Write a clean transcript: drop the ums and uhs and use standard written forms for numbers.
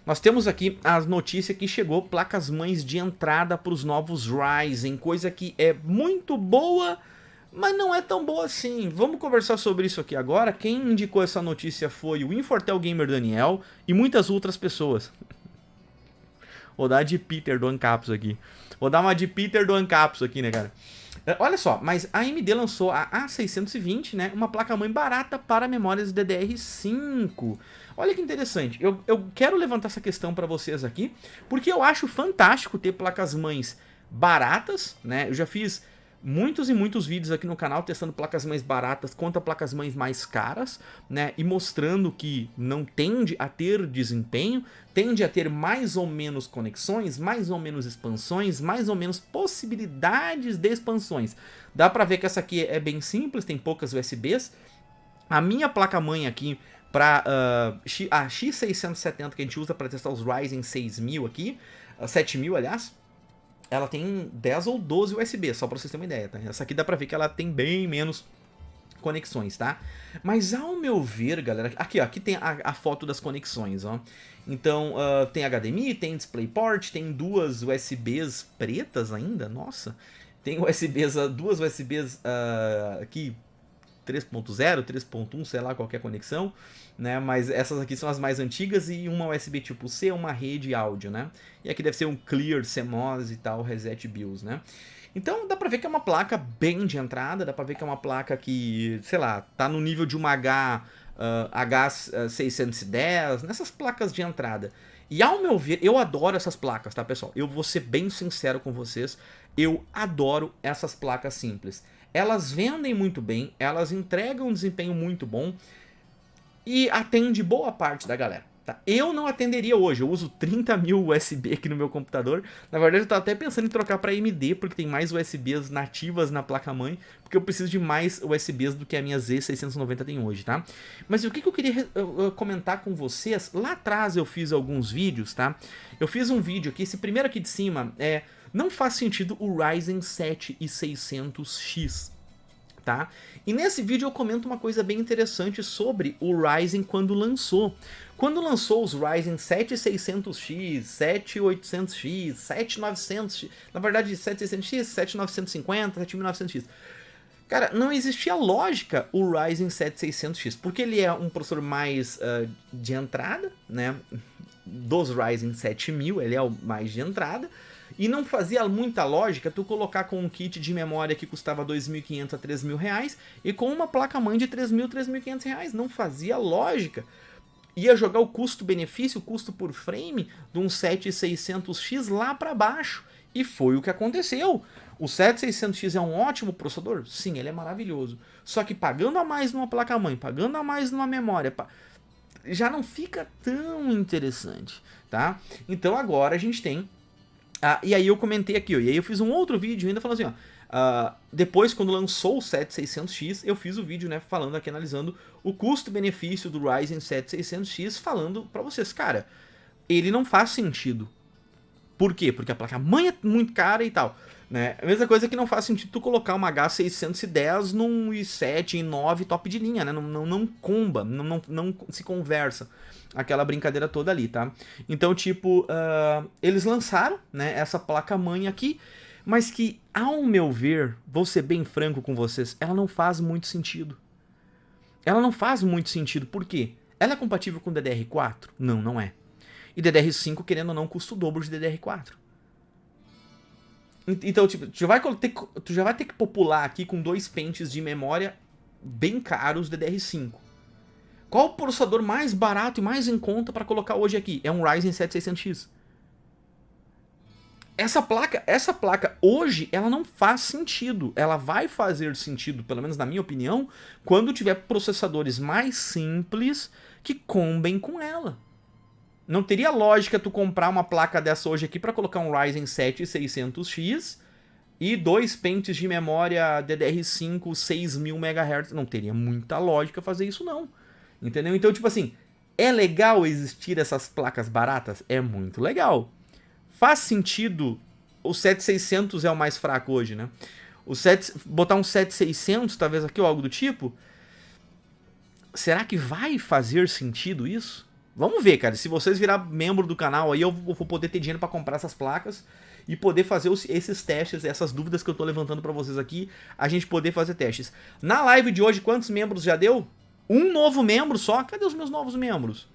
nós temos aqui as notícias que chegou placas-mães de entrada para os novos Ryzen, coisa que é muito boa, mas não é tão boa assim. Vamos conversar sobre isso aqui agora. Quem indicou essa notícia foi o Infortel Gamer Daniel e muitas outras pessoas. Vou dar de Peter do Ancapsu aqui. Vou dar uma de Peter do Ancapsu aqui, né, cara? Olha só, mas a AMD lançou a A620, né? Uma placa-mãe barata para memórias DDR5. Olha que interessante. Eu quero levantar essa questão para vocês aqui, porque eu acho fantástico ter placas-mães baratas, né? Eu já fiz muitos e muitos vídeos aqui no canal testando placas-mães baratas contra placas-mães mais caras, né? E mostrando que não tende a ter desempenho, tende a ter mais ou menos conexões, mais ou menos expansões, mais ou menos possibilidades de expansões. Dá pra ver que essa aqui é bem simples, tem poucas USBs. A minha placa-mãe aqui para a X670 que a gente usa para testar os Ryzen 6000 aqui, 7000 aliás, ela tem 10 ou 12 USB, só para vocês terem uma ideia, tá? Essa aqui dá pra ver que ela tem bem menos conexões, tá? Mas ao meu ver, galera, aqui, ó, aqui tem a foto das conexões, ó. Então, tem HDMI, tem DisplayPort, tem duas USBs pretas ainda, nossa. Tem USBs, duas USBs aqui, 3.0, 3.1, sei lá, qualquer conexão, né? Mas essas aqui são as mais antigas e uma USB tipo C, uma rede áudio, né? E aqui deve ser um Clear, CMOS e tal, Reset BIOS, né? Então dá pra ver que é uma placa bem de entrada, dá pra ver que é uma placa que, sei lá, tá no nível de uma H610, nessas placas de entrada. E ao meu ver, eu adoro essas placas, tá, pessoal? Eu vou ser bem sincero com vocês, eu adoro essas placas simples. Elas vendem muito bem, elas entregam um desempenho muito bom e atende boa parte da galera. Tá? Eu não atenderia hoje, eu uso 30.000 USB aqui no meu computador. Na verdade eu tô até pensando em trocar para AMD, porque tem mais USBs nativas na placa-mãe, porque eu preciso de mais USBs do que a minha Z690 tem hoje, tá? Mas o que eu queria comentar com vocês, lá atrás eu fiz alguns vídeos, tá? Eu fiz um vídeo aqui, esse primeiro aqui de cima não faz sentido o Ryzen 7 600X, tá? E nesse vídeo eu comento uma coisa bem interessante sobre o Ryzen quando lançou. Quando lançou os Ryzen 7 600X, 7800X, 7900X, na verdade 7600X, 7950, 7900X. Cara, não existia lógica o Ryzen 7 600X, porque ele é um processador mais de entrada, né? Dos Ryzen 7000, ele é o mais de entrada. E não fazia muita lógica tu colocar com um kit de memória que custava R$ 2.500 a R$ 3.000 e com uma placa-mãe de R$ 3.000, R$ 3.500. Não fazia lógica. Ia jogar o custo-benefício, o custo por frame de um 7600X lá para baixo. E foi o que aconteceu. O 7600X é um ótimo processador? Sim, ele é maravilhoso. Só que pagando a mais numa placa-mãe, pagando a mais numa memória, já não fica tão interessante, tá? Então agora a gente tem... e aí eu comentei aqui, ó, e aí eu fiz um outro vídeo ainda falando assim, ó, depois quando lançou o 7600X, eu fiz o vídeo, né, falando aqui, analisando o custo-benefício do Ryzen 7 600X, falando pra vocês, cara, ele não faz sentido. Por quê? Porque a placa-mãe é muito cara e tal, né? A mesma coisa que não faz sentido tu colocar uma H610 num i7, i9 top de linha, né? Não comba, não se conversa aquela brincadeira toda ali, tá? Então, tipo, eles lançaram, né, essa placa-mãe aqui, mas que, ao meu ver, vou ser bem franco com vocês, ela não faz muito sentido. Ela não faz muito sentido, por quê? Ela é compatível com DDR4? Não, não é. E DDR5, querendo ou não, custa o dobro de DDR4. Então, tipo, tu já vai ter que popular aqui com 2 pentes de memória bem caros DDR5. Qual o processador mais barato e mais em conta para colocar hoje aqui? É um Ryzen 7 600X. Essa placa hoje, ela não faz sentido. Ela vai fazer sentido, pelo menos na minha opinião, quando tiver processadores mais simples que combem com ela. Não teria lógica tu comprar uma placa dessa hoje aqui para colocar um Ryzen 7 600X e 2 pentes de memória DDR5 6.000 MHz. Não teria muita lógica fazer isso não. Entendeu? Então, tipo assim, é legal existir essas placas baratas? É muito legal. Faz sentido, o 7600 é o mais fraco hoje, né? Botar um 7600, talvez aqui ou algo do tipo, será que vai fazer sentido isso? Vamos ver, cara. Se vocês virar membro do canal aí, eu vou poder ter dinheiro pra comprar essas placas e poder fazer esses testes, essas dúvidas que eu tô levantando pra vocês aqui, a gente poder fazer testes. Na live de hoje, quantos membros já deu? Um novo membro só? Cadê os meus novos membros?